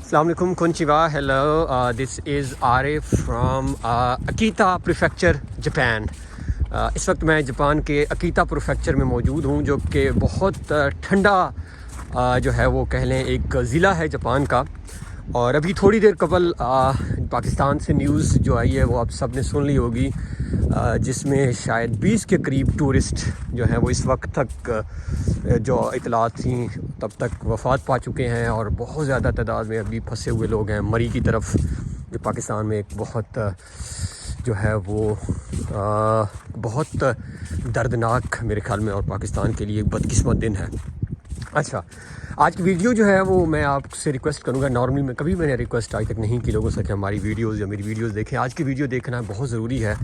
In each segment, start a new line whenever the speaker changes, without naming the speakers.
السلام علیکم کنچیوا hello this is Arif from Akita prefecture Japan. اس وقت میں جاپان کے اکیتا پریفیکچر میں موجود ہوں جو کہ بہت ٹھنڈا جو ہے وہ کہہ لیں ایک ضلع ہے جاپان کا. اور ابھی تھوڑی دیر قبل پاکستان سے نیوز جو آئی ہے وہ آپ سب نے سن لی ہوگی جس میں شاید 20 کے قریب ٹورسٹ جو ہیں وہ اس وقت تک جو اطلاعات تھیں تب تک وفات پا چکے ہیں اور بہت زیادہ تعداد میں ابھی پھنسے ہوئے لوگ ہیں مری کی طرف, جو پاکستان میں ایک بہت جو ہے وہ بہت دردناک میرے خیال میں اور پاکستان کے لیے ایک بدقسمت دن ہے. اچھا, آج کی ویڈیو جو ہے وہ میں آپ سے ریکویسٹ کروں گا. نارملی میں کبھی میں نے ریکویسٹ آج تک نہیں کی لوگوں سے کہ ہماری ویڈیوز یا میری ویڈیوز دیکھیں. آج کی ویڈیو دیکھنا بہت ضروری ہے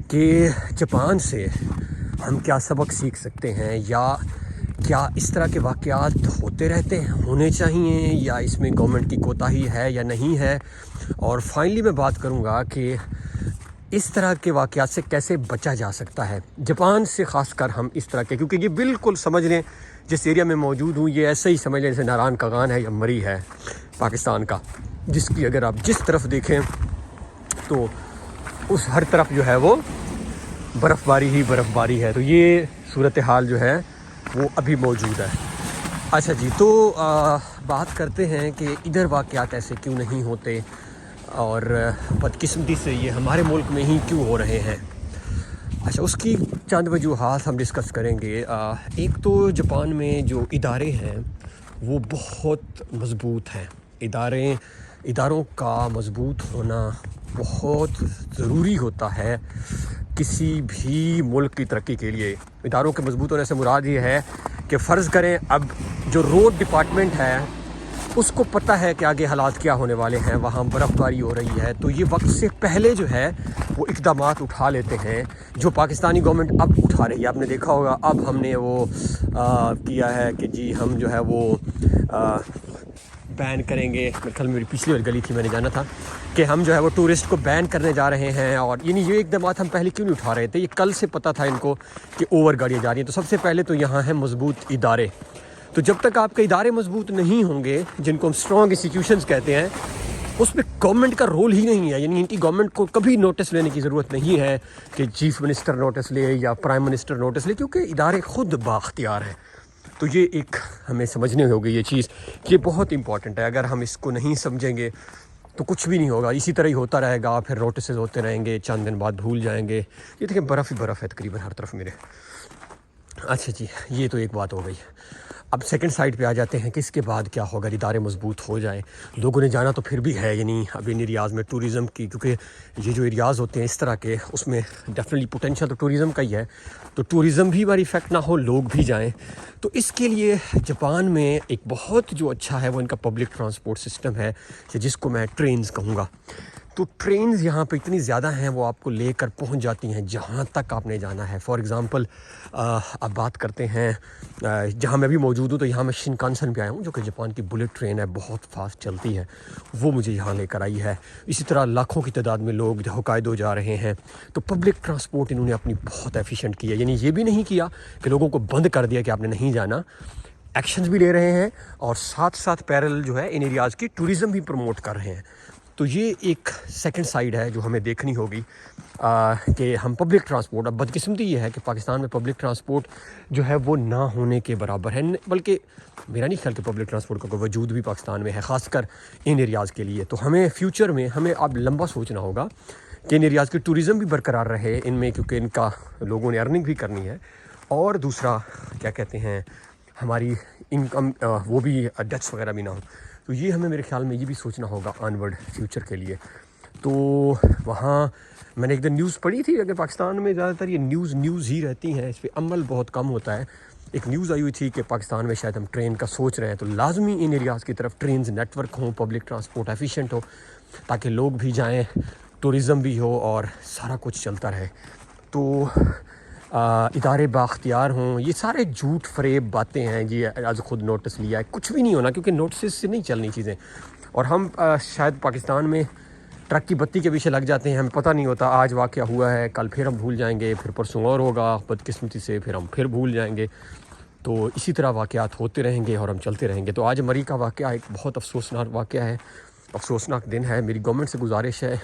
کہ جاپان سے ہم کیا سبق سیکھ سکتے ہیں, یا کیا اس طرح کے واقعات ہوتے رہتے ہیں, ہونے چاہیے, یا اس میں گورنمنٹ کی کوتاہی ہے یا نہیں ہے. اور فائنلی میں بات کروں گا کہ اس طرح کے واقعات سے کیسے بچا جا سکتا ہے جاپان سے, خاص کر ہم اس طرح کے, کیونکہ یہ بالکل سمجھ لیں جس ایریا میں موجود ہوں یہ ایسے ہی سمجھ لیں جیسے ناران کاغان ہے یا مری ہے پاکستان کا, جس کی اگر آپ جس طرف دیکھیں تو اس ہر طرف جو ہے وہ برف باری ہی برف باری ہے. تو یہ صورتحال جو ہے وہ ابھی موجود ہے. اچھا جی, تو بات کرتے ہیں کہ ادھر واقعات ایسے کیوں نہیں ہوتے اور بدقسمتی سے یہ ہمارے ملک میں ہی کیوں ہو رہے ہیں. اچھا, اس کی چند وجوہات ہم ڈسکس کریں گے. ایک تو جاپان میں جو ادارے ہیں وہ بہت مضبوط ہیں. اداروں کا مضبوط ہونا بہت ضروری ہوتا ہے کسی بھی ملک کی ترقی کے لیے. اداروں کے مضبوط ہونے سے مراد یہ ہے کہ فرض کریں اب جو روڈ ڈپارٹمنٹ ہے اس کو پتہ ہے کہ آگے حالات کیا ہونے والے ہیں, وہاں برف باری ہو رہی ہے, تو یہ وقت سے پہلے جو ہے وہ اقدامات اٹھا لیتے ہیں جو پاکستانی گورنمنٹ اب اٹھا رہی ہے. آپ نے دیکھا ہوگا اب ہم نے وہ کیا ہے کہ جی ہم جو ہے وہ بین کریں گے. میری پچھلی والی گلی تھی, میں نے جانا تھا کہ ہم جو ہے وہ ٹورسٹ کو بین کرنے جا رہے ہیں. اور یعنی یہ اقدامات ہم پہلے کیوں نہیں اٹھا رہے تھے, یہ کل سے پتہ تھا ان کو کہ اوور گاڑیاں جا رہی ہیں. تو سب سے پہلے تو یہاں ہیں مضبوط ادارے. تو جب تک آپ کے ادارے مضبوط نہیں ہوں گے, جن کو ہم اسٹرانگ انسٹیٹیوشنز کہتے ہیں, اس میں گورنمنٹ کا رول ہی نہیں ہے. یعنی ان کی گورنمنٹ کو کبھی نوٹس لینے کی ضرورت نہیں ہے کہ چیف منسٹر نوٹس لے یا پرائم منسٹر نوٹس لے, کیونکہ ادارے خود بااختیار ہیں. تو یہ ایک ہمیں سمجھنے ہوگی یہ چیز, یہ بہت امپورٹنٹ ہے. اگر ہم اس کو نہیں سمجھیں گے تو کچھ بھی نہیں ہوگا, اسی طرح ہی ہوتا رہے گا. پھر نوٹسز ہوتے رہیں گے, چند دن بعد بھول جائیں گے. یہ دیکھیں برف ہی برف ہے تقریباً ہر طرف میرے. اچھا جی, یہ تو ایک بات ہو گئی. اب سیکنڈ سائڈ پہ آ جاتے ہیں کہ اس کے بعد کیا ہوگا. ادارے مضبوط ہو جائیں, لوگوں نے جانا تو پھر بھی ہے, یعنی اب ان ایریاز میں ٹوریزم کی, کیونکہ یہ جو ایریاز ہوتے ہیں اس طرح کے اس میں ڈیفینیٹلی پوٹینشیل تو ٹوریزم کا ہی ہے. تو ٹوریزم بھی بار افیکٹ نہ ہو, لوگ بھی جائیں. تو اس کے لیے جاپان میں ایک بہت جو اچھا ہے وہ ان کا پبلک ٹرانسپورٹ سسٹم ہے, جس کو میں ٹرینز کہوں گا. تو ٹرینز یہاں پہ اتنی زیادہ ہیں وہ آپ کو لے کر پہنچ جاتی ہیں جہاں تک آپ نے جانا ہے. فار ایگزامپل اب بات کرتے ہیں جہاں میں بھی موجود ہوں, تو یہاں میں شنکانسن پہ آیا ہوں جو کہ جاپان کی بلٹ ٹرین ہے, بہت فاسٹ چلتی ہے, وہ مجھے یہاں لے کر آئی ہے. اسی طرح لاکھوں کی تعداد میں لوگ ہوکائیدو جا رہے ہیں. تو پبلک ٹرانسپورٹ انہوں نے اپنی بہت ایفیشینٹ کی ہے. یعنی یہ بھی نہیں کیا کہ لوگوں کو بند کر دیا کہ آپ نے نہیں جانا, ایکشنز بھی لے رہے ہیں اور ساتھ ساتھ پیرل جو ہے ان ایریاز کی ٹوریزم بھی پروموٹ کر رہے ہیں. تو یہ ایک سیکنڈ سائیڈ ہے جو ہمیں دیکھنی ہوگی کہ ہم پبلک ٹرانسپورٹ, اب بدقسمتی یہ ہے کہ پاکستان میں پبلک ٹرانسپورٹ جو ہے وہ نہ ہونے کے برابر ہے, بلکہ میرا نہیں خیال کہ پبلک ٹرانسپورٹ کا کوئی وجود بھی پاکستان میں ہے, خاص کر ان ایریاز کے لیے. تو ہمیں فیوچر میں ہمیں اب لمبا سوچنا ہوگا کہ ان ایریاز کی ٹوریزم بھی برقرار رہے ان میں, کیونکہ ان کا لوگوں نے ارننگ بھی کرنی ہے. اور دوسرا کیا کہتے ہیں, ہماری انکم وہ بھی ڈیتھس وغیرہ بھی نہ ہو. تو یہ ہمیں میرے خیال میں یہ بھی سوچنا ہوگا آنورڈ فیوچر کے لیے. تو وہاں میں نے ایک دن نیوز پڑھی تھی, اگر پاکستان میں زیادہ تر یہ نیوز ہی رہتی ہیں, اس پہ عمل بہت کم ہوتا ہے. ایک نیوز آئی ہوئی تھی کہ پاکستان میں شاید ہم ٹرین کا سوچ رہے ہیں, تو لازمی ان ایریاز کی طرف ٹرینز نیٹ ورک ہوں, پبلک ٹرانسپورٹ ایفیشینٹ ہو, تاکہ لوگ بھی جائیں, ٹوریزم بھی ہو اور سارا کچھ چلتا رہے. تو ادارے بااختیار ہوں. یہ سارے جھوٹ فریب باتیں ہیں جی, آج خود نوٹس لیا ہے, کچھ بھی نہیں ہونا, کیونکہ نوٹسز سے نہیں چلنی چیزیں. اور ہم شاید پاکستان میں ٹرک کی بتی کے پیچھے لگ جاتے ہیں, ہمیں پتہ نہیں ہوتا آج واقعہ ہوا ہے, کل پھر ہم بھول جائیں گے, پھر پرسوں اور ہوگا بدقسمتی سے, پھر ہم پھر بھول جائیں گے. تو اسی طرح واقعات ہوتے رہیں گے اور ہم چلتے رہیں گے. تو آج مری کا واقعہ ایک بہت افسوسناک واقعہ ہے, افسوسناک دن ہے. میری گورنمنٹ سے گزارش ہے,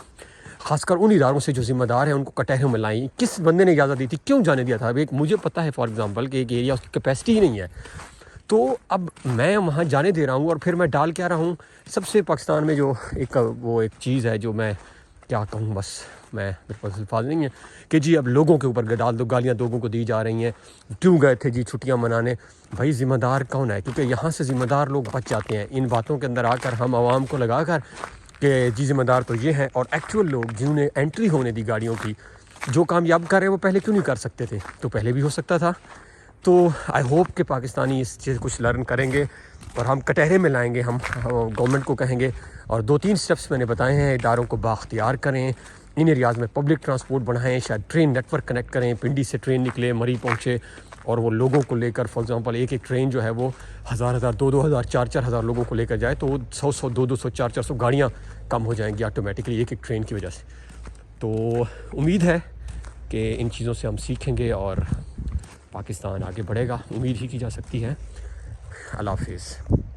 خاص کر ان اداروں سے جو ذمہ دار ہیں, ان کو کٹہروں میں لائیں. کس بندے نے اجازت دی تھی, کیوں جانے دیا تھا؟ اب ایک مجھے پتہ ہے فار ایگزامپل کہ ایک ایریا اس کی کیپیسٹی ہی نہیں ہے, تو اب میں وہاں جانے دے رہا ہوں اور پھر میں ڈال کیا رہا ہوں. سب سے پاکستان میں جو ایک چیز ہے جو میں کیا کہوں, بس میں میرے پاس الفاظ نہیں ہے کہ جی اب لوگوں کے اوپر ڈال دو, گالیاں لوگوں کو دی جا رہی ہیں. کیوں گئے تھے جی چھٹیاں منانے؟ بھائی ذمہ دار کون ہے؟ کیونکہ یہاں سے ذمہ دار لوگ بچ جاتے ہیں ان باتوں کے اندر آ کر, ہم عوام کو لگا کر کہ جی ذمہ دار تو یہ ہیں, اور ایکچوئل لوگ جنہوں نے انٹری ہونے دی گاڑیوں کی, جو کامیاب کر رہے ہیں وہ پہلے کیوں نہیں کر سکتے تھے؟ تو پہلے بھی ہو سکتا تھا. تو آئی ہوپ کہ پاکستانی اس چیز کچھ لرن کریں گے اور ہم کٹہرے میں لائیں گے. ہم گورنمنٹ کو کہیں گے, اور 2-3 سٹیپس میں نے بتائے ہیں, اداروں کو بااختیار کریں, ان ایریاز میں پبلک ٹرانسپورٹ بڑھائیں, شاید ٹرین نیٹ ورک کنیکٹ کریں, پنڈی سے ٹرین نکلے, مری پہنچے, اور وہ لوگوں کو لے کر, فار ایگزامپل ایک ٹرین جو ہے وہ 1000 2,000 4,000 لوگوں کو لے کر جائے, تو 100 200 400 گاڑیاں کم ہو جائیں گی آٹومیٹکلی ایک ٹرین کی وجہ سے. تو امید ہے کہ ان چیزوں سے ہم سیکھیں گے اور پاکستان آگے بڑھے گا, امید ہی کی جا سکتی ہے. اللہ حافظ.